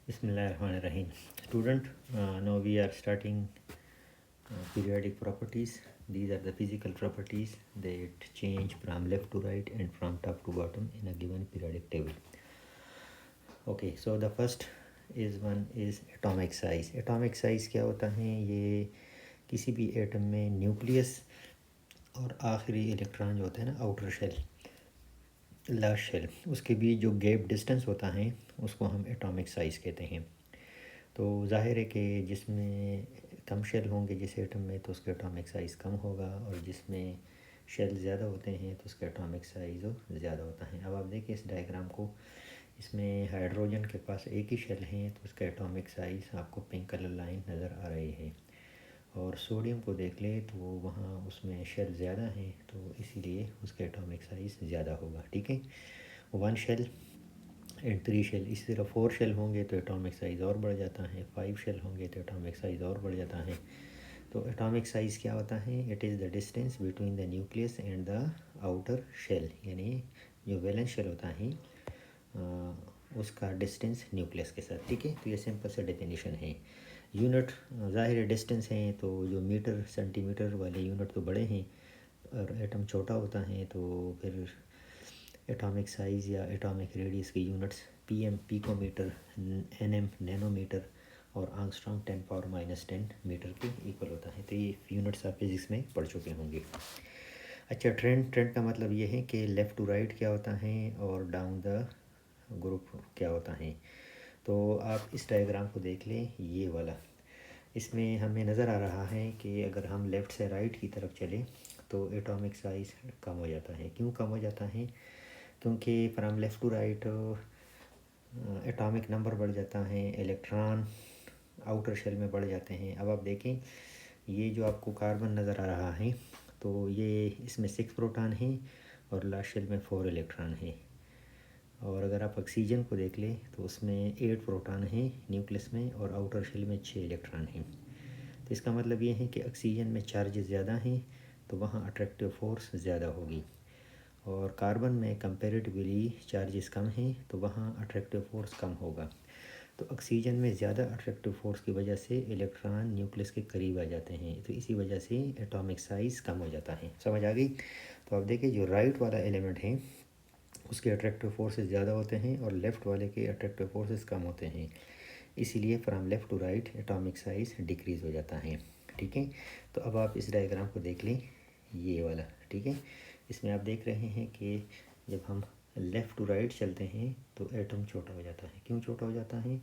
Bismillahirrahmanirrahim. Student, now we are starting periodic properties. These are the physical properties that change from left to right and from top to bottom in a given periodic table. Okay, so the first one is atomic size. Atomic size क्या होता है? ये किसी भी atom में nucleus और आखिरी electron जो होता है ना, आउटर शेल, लास्ट शेल, उसके बीच जो गैप डिस्टेंस होता है उसको हम एटॉमिक साइज़ कहते हैं। तो जाहिर है कि जिसमें कम शेल होंगे जिस एटम में तो उसका एटॉमिक साइज़ कम होगा, और जिसमें शेल ज़्यादा होते हैं तो उसका एटॉमिक साइज़ ज़्यादा होता है। अब आप देखिए इस डायग्राम को, इसमें हाइड्रोजन के पास एक ही शेल है तो उसका एटॉमिक साइज़ आपको पिंक कलर लाइन नज़र आ रही है। और सोडियम को देख ले तो वहाँ उसमें शेल ज़्यादा है तो इसीलिए उसका एटॉमिक साइज़ ज़्यादा होगा। ठीक है, 1 शेल एंड 3 शेल, इसी तरह 4 शेल होंगे तो एटॉमिक साइज़ और बढ़ जाता है, 5 शेल होंगे तो एटॉमिक साइज़ और बढ़ जाता है। तो एटॉमिक साइज़ क्या होता है? It is the distance between the nucleus and the outer shell, यानी जो वैलेंस शेल होता है उसका डिस्टेंस न्यूक्लियस के साथ। ठीक है, तो ये सिंपल सा डेफिनेशन है। यूनिट ज़ाहिर है डिस्टेंस है, तो जो मीटर सेंटीमीटर वाले यूनिट तो बड़े हैं और एटम छोटा होता है, तो फिर एटॉमिक साइज़ या एटॉमिक रेडियस के units PM picometer, NM nanometer और आंगस्ट्रॉन्ग 10⁻⁻10 मीटर के इक्वल होता है। तो ये यूनिट्स आप फिज़िक्स में पढ़ चुके होंगे। अच्छा, ट्रेंड का मतलब ये है कि लेफ़्ट टू राइट क्या होता है और डाउन द ग्रुप क्या होता है। तो आप इस डायग्राम को देख लें, ये वाला, इसमें हमें नज़र आ रहा है कि अगर हम लेफ़्ट से राइट की तरफ चलें तो एटॉमिक साइज़ कम हो जाता है। क्यों कम हो जाता है? क्योंकि from left to right atomic number बढ़ जाता है, इलेक्ट्रॉन आउटर शेल में बढ़ जाते हैं। अब आप देखें, ये जो आपको कार्बन नज़र आ रहा है तो ये इसमें 6 प्रोटॉन हैं और लास्ट शेल में 4 इलेक्ट्रॉन हैं। और अगर आप ऑक्सीजन को देख लें तो उसमें 8 प्रोटॉन हैं न्यूक्लियस में और आउटर शेल में 6 इलेक्ट्रॉन हैं। तो इसका मतलब ये है कि ऑक्सीजन में चार्जेस ज़्यादा हैं तो वहाँ अट्रैक्टिव फोर्स ज़्यादा होगी, और कार्बन में कंपैरेटिवली चार्जेस कम हैं तो वहाँ अट्रैक्टिव फोर्स कम होगा। तो ऑक्सीजन में ज़्यादा अट्रैक्टिव फोर्स की वजह से इलेक्ट्रॉन न्यूक्लियस के करीब आ जाते हैं, तो इसी वजह से एटॉमिक साइज़ कम हो जाता है। समझ आ गई? तो आप देखिए जो राइट वाला एलिमेंट है उसके अट्रैक्टिव फोर्सेस ज़्यादा होते हैं और लेफ़्ट वाले के अट्रैक्टिव फोर्सेस कम होते हैं, इसीलिए from left to right atomic size decrease हो जाता है। ठीक है, तो अब आप इस डायग्राम को देख लें, ये वाला। ठीक है, इसमें आप देख रहे हैं कि जब हम लेफ़्ट टू राइट चलते हैं तो एटम छोटा हो जाता है। क्यों छोटा हो जाता है?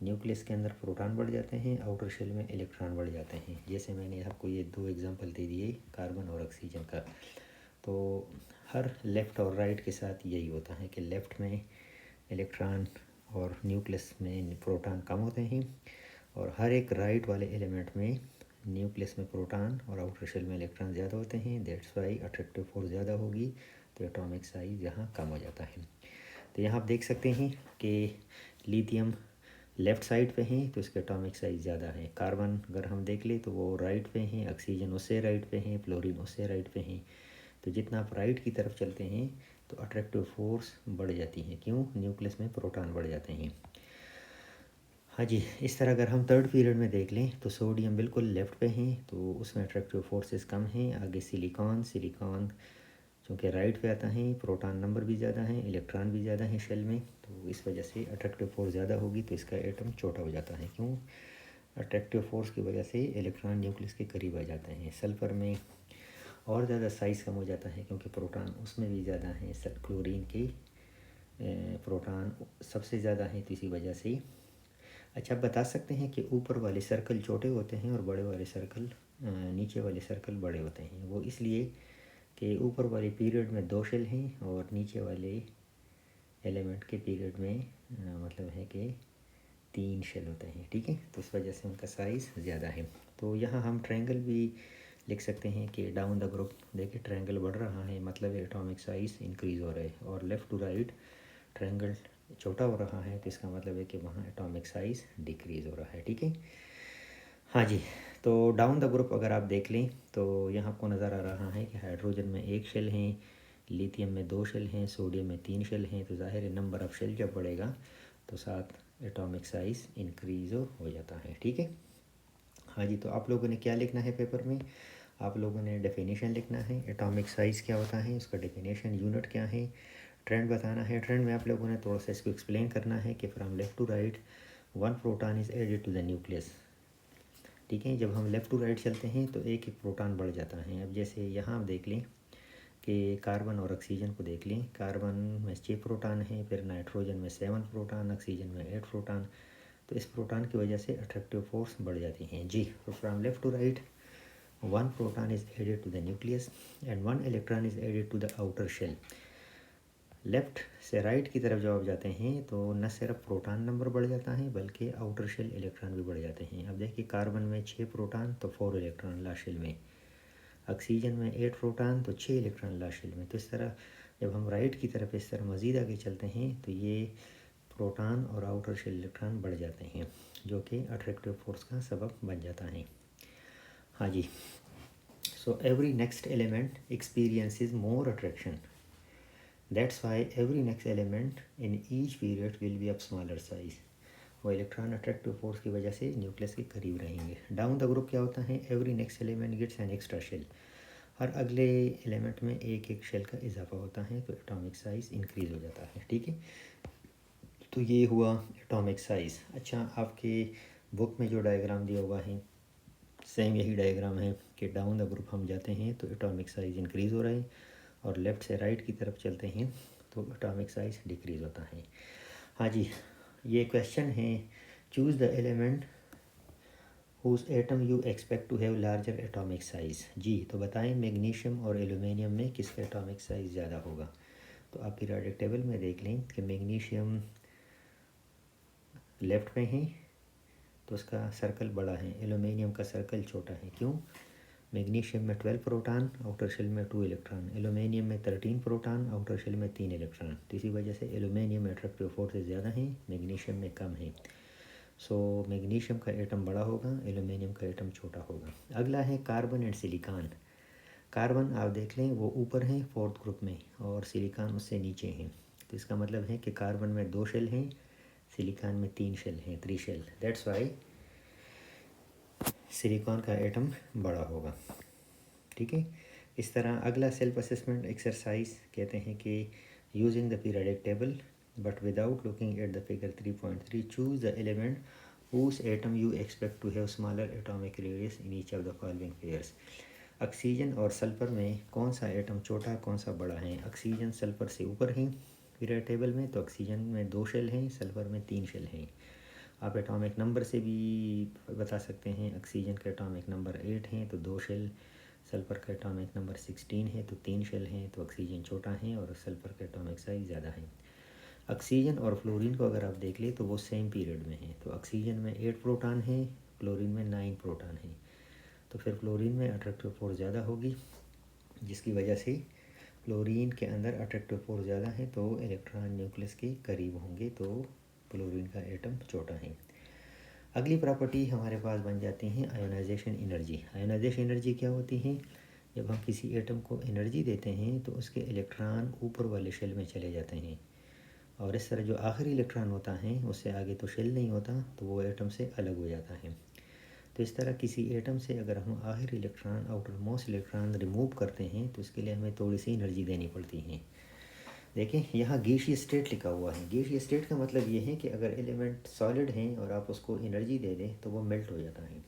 न्यूक्लियस के अंदर प्रोटॉन बढ़ जाते हैं, आउटर शेल में इलेक्ट्रॉन बढ़ जाते हैं। जैसे मैंने आपको ये 2 एग्जांपल दे दिए, कार्बन और ऑक्सीजन का। तो हर लेफ़्ट और राइट के साथ यही होता है कि लेफ़्ट में इलेक्ट्रॉन और न्यूक्लियस में प्रोटॉन कम होते हैं, और हर एक राइट वाले एलिमेंट में न्यूक्लियस में प्रोटॉन और आउटर शेल में इलेक्ट्रॉन ज़्यादा होते हैं। दैट्स वाई अट्रैक्टिव फोर्स ज़्यादा होगी, तो एटॉमिक साइज़ यहाँ कम हो जाता है। तो यहाँ आप देख सकते हैं कि लिथियम लेफ़्ट साइड पे हैं तो इसका एटॉमिक साइज़ ज़्यादा है। कार्बन अगर हम देख लें तो वो राइट पे हैं, ऑक्सीजन उससे राइट पे हैं, फ्लोरीन उससे राइट पे हैं। तो जितना आप राइट की तरफ चलते हैं तो अट्रैक्टिव फोर्स बढ़ जाती है। क्यों? न्यूक्लियस में प्रोटॉन बढ़ जाते हैं। हाँ जी, इस तरह अगर हम थर्ड पीरियड में देख लें तो सोडियम बिल्कुल लेफ़्ट पे हैं तो उसमें अट्रैक्टिव फोर्सेस कम हैं। आगे सिलिकॉन चूँकि राइट पे आता है, प्रोटॉन नंबर भी ज़्यादा है, इलेक्ट्रॉन भी ज़्यादा है शेल में, तो इस वजह से अट्रैक्टिव फोर्स ज़्यादा होगी तो इसका एटम छोटा हो जाता है। क्यों? अट्रैक्टिव फोर्स की वजह से इलेक्ट्रॉन न्यूक्लियस के करीब आ जाते हैं। सल्फ़र में और ज़्यादा साइज़ कम हो जाता है क्योंकि प्रोटॉन उसमें भी ज़्यादा हैं। क्लोरीन के प्रोटॉन सबसे ज़्यादा हैं तो इसी वजह से। अच्छा, आप बता सकते हैं कि ऊपर वाले सर्कल छोटे होते हैं और बड़े वाले सर्कल नीचे वाले सर्कल बड़े होते हैं? वो इसलिए कि ऊपर वाले पीरियड में 2 शेल हैं और नीचे वाले एलिमेंट के पीरियड में मतलब है कि 3 शेल होते हैं। ठीक है, तो इस वजह से उनका साइज़ ज़्यादा है। तो यहाँ हम ट्रायंगल भी लिख सकते हैं कि डाउन द ग्रुप देखिए ट्रायंगल बढ़ रहा है, मतलब एटॉमिक साइज़ इंक्रीज़ हो रहा है, और लेफ़्ट टू राइट ट्रायंगल छोटा हो रहा है तो इसका मतलब है कि वहाँ एटॉमिक साइज़ डिक्रीज़ हो रहा है। ठीक है, हाँ जी। तो डाउन द ग्रुप अगर आप देख लें तो यहाँ आपको नज़र आ रहा है कि हाइड्रोजन में 1 शेल हैं, लिथियम में 2 शेल हैं, सोडियम में 3 शेल हैं। तो ज़ाहिर है नंबर ऑफ़ शेल जब बढ़ेगा तो साथ एटॉमिक साइज़ इंक्रीज़ हो जाता है। ठीक है, हाँ जी। तो आप लोगों ने क्या लिखना है पेपर में? आप लोगों ने डेफिनेशन लिखना है, एटॉमिक साइज़ क्या होता है, उसका डेफिनेशन, यूनिट क्या है, ट्रेंड बताना है। ट्रेंड में आप लोगों ने थोड़ा सा इसको एक्सप्लेन करना है कि from left to right 1 proton is added to the nucleus. ठीक है, जब हम लेफ़्ट टू राइट चलते हैं तो एक एक प्रोटॉन बढ़ जाता है। अब जैसे यहाँ आप देख लें कि कार्बन और ऑक्सीजन को देख लें, कार्बन में 6 प्रोटॉन है, फिर नाइट्रोजन में 7 प्रोटॉन, ऑक्सीजन में 8 प्रोटॉन। तो इस प्रोटॉन की वजह से अट्रैक्टिव फोर्स बढ़ जाती हैं जी। तो from left to right 1 proton is added to the nucleus and 1 electron is added to the outer shell। Left से राइट की तरफ जब आप जाते हैं तो न सिर्फ प्रोटॉन नंबर बढ़ जाता है बल्कि आउटर शेल इलेक्ट्रॉन भी बढ़ जाते हैं। अब देखिए, कार्बन में 6 प्रोटॉन तो 4 इलेक्ट्रॉन लास्ट शेल में, ऑक्सीजन में 8 प्रोटॉन तो 6 इलेक्ट्रॉन लास्ट शेल में। तो इस तरह जब हम राइट की तरफ इस तरह मज़ीद आगे चलते हैं तो ये प्रोटॉन और आउटर शेल इलेक्ट्रॉन बढ़ जाते हैं, जो कि अट्रैक्टिव फोर्स का सबब बन जाता है। हाँ जी। So every next element experiences more attraction. That's why every next element in each period will be of smaller size। वो इलेक्ट्रॉन अट्रैक्टिव फोर्स की वजह से न्यूक्लियस के करीब रहेंगे। डाउन द ग्रुप क्या होता है? Every next element gets an extra shell. हर अगले एलिमेंट में एक एक शेल का इजाफा होता है तो एटॉमिक साइज़ इंक्रीज़ हो जाता है। ठीक है, तो ये हुआ एटॉमिक साइज़। अच्छा, आपके बुक में जो डायग्राम दिया हुआ है सेम यही डायग्राम है कि डाउन द ग्रुप हम जाते हैं तो एटॉमिक साइज़ इंक्रीज़ हो रहा है और लेफ़्ट से राइट की तरफ चलते हैं तो एटॉमिक साइज़ डिक्रीज़ होता है। हाँ जी, ये क्वेश्चन है, choose the element whose atom you expect to have larger atomic size. जी, तो बताएं मैग्नीशियम और एल्यूमिनियम में किसका एटॉमिक साइज़ ज़्यादा होगा? तो आप पीरियोडिक टेबल में देख लें कि मैग्नीशियम लेफ़्ट में है तो उसका सर्कल बड़ा है, एल्यूमिनियम का सर्कल छोटा है। क्यों? मैग्नीशियम में 12 प्रोटॉन, आउटर शेल में 2 इलेक्ट्रॉन, एल्यूमिनियम में 13 प्रोटॉन, आउटर शेल में 3 इलेक्ट्रॉन। तो इसी वजह से एल्यूमिनियम में अट्रैक्टिव फोर्स ज़्यादा है, मैग्नीशियम में कम है। सो मैग्नीशियम का एटम बड़ा होगा, एल्यूमिनियम का एटम छोटा होगा। अगला है कार्बन एंड सिलिकॉन। कार्बन आप देख लें वो ऊपर है 4th ग्रुप में और सिलिकॉन उससे नीचे है। तो इसका मतलब है कि कार्बन में 2 शेल हैं, सिलिकॉन में 3 शेल हैं, 3 शेल। दैट्स वाई सिलिकॉन का एटम बड़ा होगा। ठीक है, इस तरह अगला सेल्फ असेसमेंट एक्सरसाइज कहते हैं कि using the periodic table but without looking at the figure 3.3 choose the element whose atom you expect to have smaller atomic radius in each of the following pairs। Oxygen और sulphur में कौन सा atom छोटा कौन सा बड़ा है? Oxygen sulphur से ऊपर है पीरियोडिक टेबल में, तो ऑक्सीजन में 2 शेल हैं, सल्फर में 3 शेल हैं। आप एटॉमिक नंबर से भी बता सकते हैं, ऑक्सीजन का एटॉमिक नंबर 8 है तो 2 शेल, सल्फ़र का एटॉमिक नंबर 16 है तो 3 शेल हैं, तो ऑक्सीजन छोटा है और सल्फ़र का एटॉमिक साइज़ ज़्यादा है। ऑक्सीजन और फ्लोरीन को अगर आप देख लें तो वो सेम पीरियड में है, तो ऑक्सीजन में 8 प्रोटॉन है, फ्लोरीन में 9 प्रोटॉन है। तो फिर फ्लोरीन में अट्रैक्टिव फोर्स ज़्यादा होगी, जिसकी वजह से फ्लोरीन के अंदर अट्रैक्टिव फोर्स ज़्यादा है तो इलेक्ट्रॉन न्यूक्लियस के करीब होंगे, तो फ्लोरीन का एटम छोटा है। अगली प्रॉपर्टी हमारे पास बन जाती हैं आयोनाइजेशन एनर्जी। आयोनाइजेशन एनर्जी क्या होती है? जब हम किसी एटम को एनर्जी देते हैं तो उसके इलेक्ट्रॉन ऊपर वाले शेल में चले जाते हैं और इस तरह जो आखिरी इलेक्ट्रॉन होता है उससे आगे तो शेल नहीं होता, तो वो एटम से अलग हो जाता है। तो इस तरह किसी एटम से अगर हम आखिरी electron, outer most electron remove करते हैं तो इसके लिए हमें थोड़ी सी एनर्जी देनी पड़ती है। देखें, यहाँ गैसीय स्टेट लिखा हुआ है। गैसीय स्टेट का मतलब ये है कि अगर एलिमेंट सॉलिड हैं और आप उसको एनर्जी दे दें तो वो मेल्ट हो जाता है।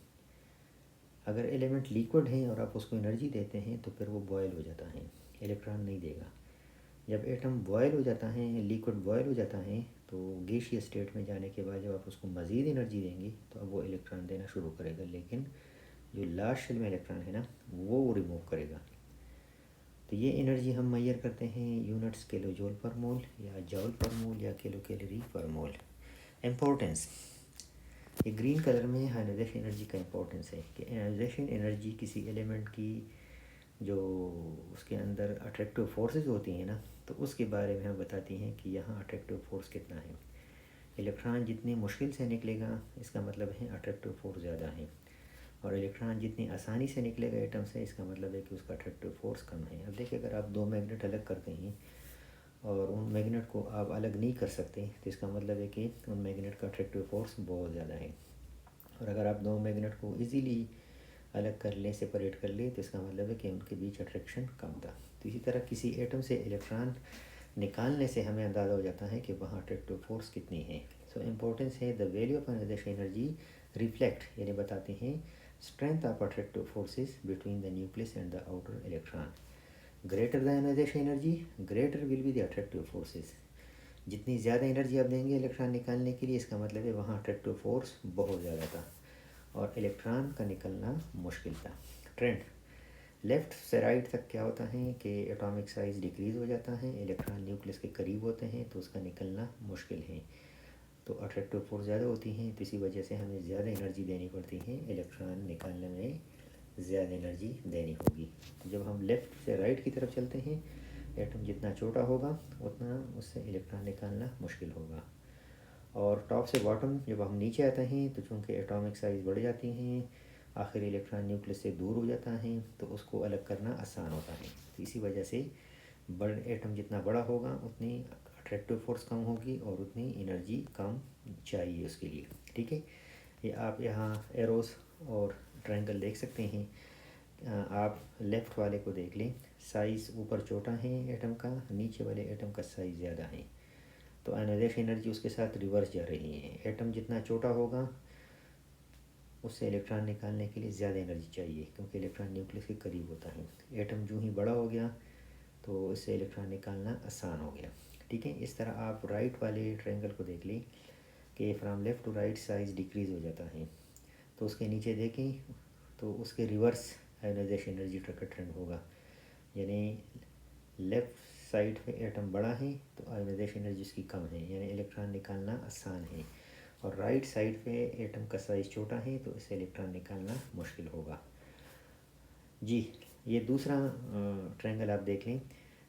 अगर एलिमेंट लिक्विड है और आप उसको एनर्जी देते हैं तो फिर वो बॉयल हो जाता है, इलेक्ट्रॉन नहीं देगा। जब एटम बॉयल हो जाता है, लिक्विड बॉयल हो जाता है, तो गैसीय स्टेट में जाने के बाद जब आप उसको मज़ीद एनर्जी देंगे तो अब वो इलेक्ट्रॉन देना शुरू करेगा, लेकिन जो लास्ट शेल में इलेक्ट्रॉन है ना वो रिमूव करेगा। तो ये एनर्जी हम मेजर करते हैं यूनिट्स किलो जूल पर मोल या जूल पर मोल या किलो कैलोरी पर मोल। इम्पोर्टेंस, ये ग्रीन कलर में आयोनाइजेशन एनर्जी का इम्पोर्टेंस है कि आयोनाइजेशन एनर्जी किसी एलिमेंट की जो उसके अंदर अट्रैक्टिव फोर्सेस होती हैं ना, तो उसके बारे में हम बताती हैं कि यहाँ अट्रैक्टिव फोर्स कितना है। इलेक्ट्रॉन जितनी मुश्किल से निकलेगा इसका मतलब है अट्रैक्टिव फोर्स ज़्यादा है, और इलेक्ट्रॉन जितनी आसानी से निकलेगा एटम से इसका मतलब है कि उसका अट्रैक्टिव फोर्स कम है। अब देखिए, अगर आप 2 मैग्नेट अलग करते हैं और उन मैग्नेट को आप अलग नहीं कर सकते, तो इसका मतलब है कि उन मैग्नेट का अट्रैक्टिव फोर्स बहुत ज़्यादा है। और अगर आप दो मैग्नेट को इजीली अलग कर लें, सेपरेट कर लें, तो इसका मतलब है कि उनके बीच अट्रैक्शन कम था। तो इसी तरह किसी एटम से इलेक्ट्रॉन निकालने से हमें अंदाज़ा हो जाता है कि वहाँ अट्रैक्टिव फोर्स कितनी है। सो इम्पोर्टेंस है the value of ionization energy reflect, यानी बताते हैं strength of attractive forces between the nucleus and the outer electron. Greater the ionization energy, greater will be the attractive forces. जितनी ज़्यादा energy आप देंगे इलेक्ट्रॉन निकालने के लिए, इसका मतलब है वहाँ अट्रैक्टिव फोर्स बहुत ज़्यादा था और इलेक्ट्रॉन का निकलना मुश्किल था। ट्रेंड लेफ़्ट से राइट तक क्या होता है कि एटॉमिक साइज़ डिक्रीज़ हो जाता है, इलेक्ट्रॉन न्यूक्लियस के करीब होते हैं तो उसका निकलना मुश्किल है, तो अट्रैक्टिव फोर्स ज़्यादा होती हैं, तो इसी वजह से हमें ज़्यादा एनर्जी देनी पड़ती है, इलेक्ट्रॉन निकालने में ज़्यादा एनर्जी देनी होगी। तो जब हम लेफ़्ट से राइट की तरफ चलते हैं, एटम जितना छोटा होगा उतना उससे इलेक्ट्रॉन निकालना मुश्किल होगा। और टॉप से बॉटम जब हम नीचे आते हैं तो चूँकि एटॉमिक साइज़ बढ़ जाती हैं, आखिर इलेक्ट्रॉन न्यूक्लियस से दूर हो जाता है, तो उसको अलग करना आसान होता है। तो इसी वजह से बड़े एटम जितना बड़ा होगा उतनी अट्रैक्टिव फोर्स कम होगी और उतनी एनर्जी कम चाहिए उसके लिए। ठीक है, ये आप यहाँ एरोस और ट्रायंगल देख सकते हैं। आप लेफ़्ट वाले को देख लें, साइज़ ऊपर छोटा है एटम का, नीचे वाले एटम का साइज़ ज़्यादा है, तो आयोनाइजेशन एनर्जी उसके साथ रिवर्स जा रही है। एटम जितना छोटा होगा उससे इलेक्ट्रॉन निकालने के लिए ज़्यादा एनर्जी चाहिए, क्योंकि इलेक्ट्रॉन न्यूक्लियस के करीब होता है। एटम जो ही बड़ा हो गया तो इससे इलेक्ट्रॉन निकालना आसान हो गया। ठीक है, इस तरह आप राइट वाले ट्रायंगल को देख लें कि from left to right size decrease हो जाता है, तो उसके नीचे देखें तो उसके रिवर्स आयोनाइजेशन एनर्जी का ट्रेंड होगा, यानी लेफ़्ट साइड पे एटम बड़ा है तो आयोनाइजेशन एनर्जी उसकी कम है, यानी इलेक्ट्रॉन निकालना आसान है। और राइट साइड पे एटम का साइज़ छोटा है तो इससे इलेक्ट्रॉन निकालना मुश्किल होगा। जी, ये दूसरा ट्रायंगल आप देख लें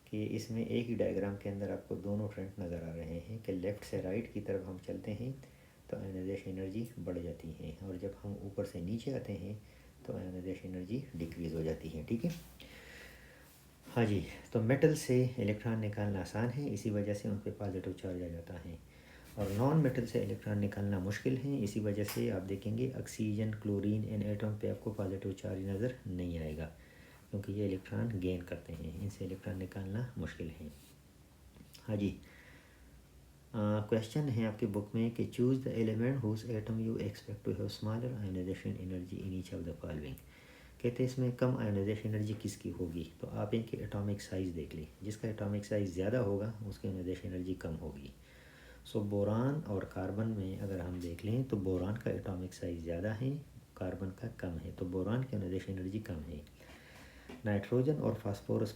कि इसमें एक ही डायग्राम के अंदर आपको दोनों ट्रेंड नज़र आ रहे हैं कि लेफ़्ट से राइट की तरफ हम चलते हैं तो आयोनाइजेशन एनर्जी बढ़ जाती है, और जब हम ऊपर से नीचे आते हैं तो आयोनाइजेशन एनर्जी डिक्रीज़ हो जाती है। ठीक है, हाँ जी, तो मेटल से इलेक्ट्रॉन निकालना आसान है, इसी वजह से उन पर पॉजिटिव चार्ज आ जाता है, और नॉन मेटल से इलेक्ट्रॉन निकालना मुश्किल है, इसी वजह से आप देखेंगे ऑक्सीजन, क्लोरीन इन एटम पे आपको पॉजिटिव चार्ज नज़र नहीं आएगा, क्योंकि ये इलेक्ट्रॉन गेन करते हैं, इनसे इलेक्ट्रॉन निकालना मुश्किल है। हाँ जी, क्वेश्चन है आपकी बुक में कि choose the element whose atom you expect to have smaller ionization energy in each of the following. कहते हैं इसमें कम आयोनाइजेशन एनर्जी किसकी होगी, तो आप इनके एटॉमिक साइज़ देख लें, जिसका एटॉमिक साइज़ ज़्यादा होगा उसकी आयोनाइजेशन एनर्जी कम होगी। सो बोरान और कार्बन में अगर हम देख लें तो बोरान का एटॉमिक साइज़ ज़्यादा है, कार्बन का कम है, तो बोरान की आयोनाइजेशन एनर्जी कम है। नाइट्रोजन और फास्फोरस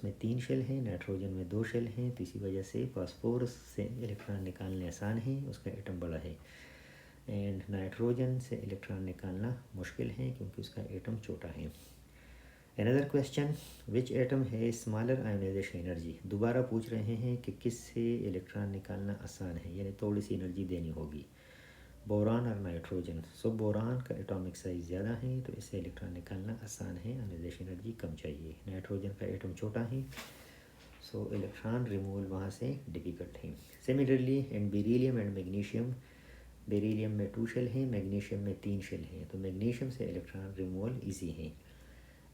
में 3 शेल हैं, नाइट्रोजन में 2 शेल हैं, तो इसी वजह से फास्फोरस से इलेक्ट्रॉन निकालने आसान है, उसका एटम बड़ा है, एंड नाइट्रोजन से इलेक्ट्रॉन निकालना मुश्किल है क्योंकि उसका एटम छोटा है। अनदर क्वेश्चन, विच एटम है स्मॉलर आयोनाइजेशन एनर्जी। दोबारा पूछ रहे हैं कि किस से इलेक्ट्रॉन निकालना आसान है, यानी थोड़ी सी एनर्जी देनी होगी, बोरान और नाइट्रोजन। सो बोरान का एटॉमिक साइज़ ज़्यादा है तो इससे इलेक्ट्रॉन निकालना आसान है, आयोनाइजेशन एनर्जी कम चाहिए। नाइट्रोजन का एटम छोटा है, सो इलेक्ट्रॉन रिमूवल वहाँ से डिफ़िकल्ट है। Similarly in beryllium and magnesium, beryllium में 2 शेल हैं, मैग्नीशियम में 3 शेल हैं, तो मैग्नीशियम से इलेक्ट्रॉन रिमूवल ईजी है।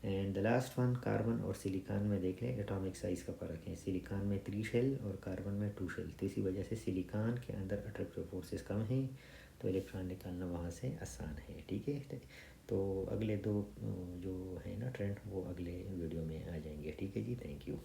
And the last one, carbon और सिलिकॉन में देख लें एटॉमिक साइज़ का फ़र्क है, सिलिकॉन में 3 शेल और कार्बन में 2 शेल, तो इसी वजह से सिलिकॉन के अंदर अट्रैक्टिव फोर्सेस कम हैं तो इलेक्ट्रॉन निकालना वहाँ से आसान है। ठीक है, तो अगले दो जो है ना ट्रेंड वो अगले वीडियो में आ जाएंगे। ठीक है जी, थैंक यू।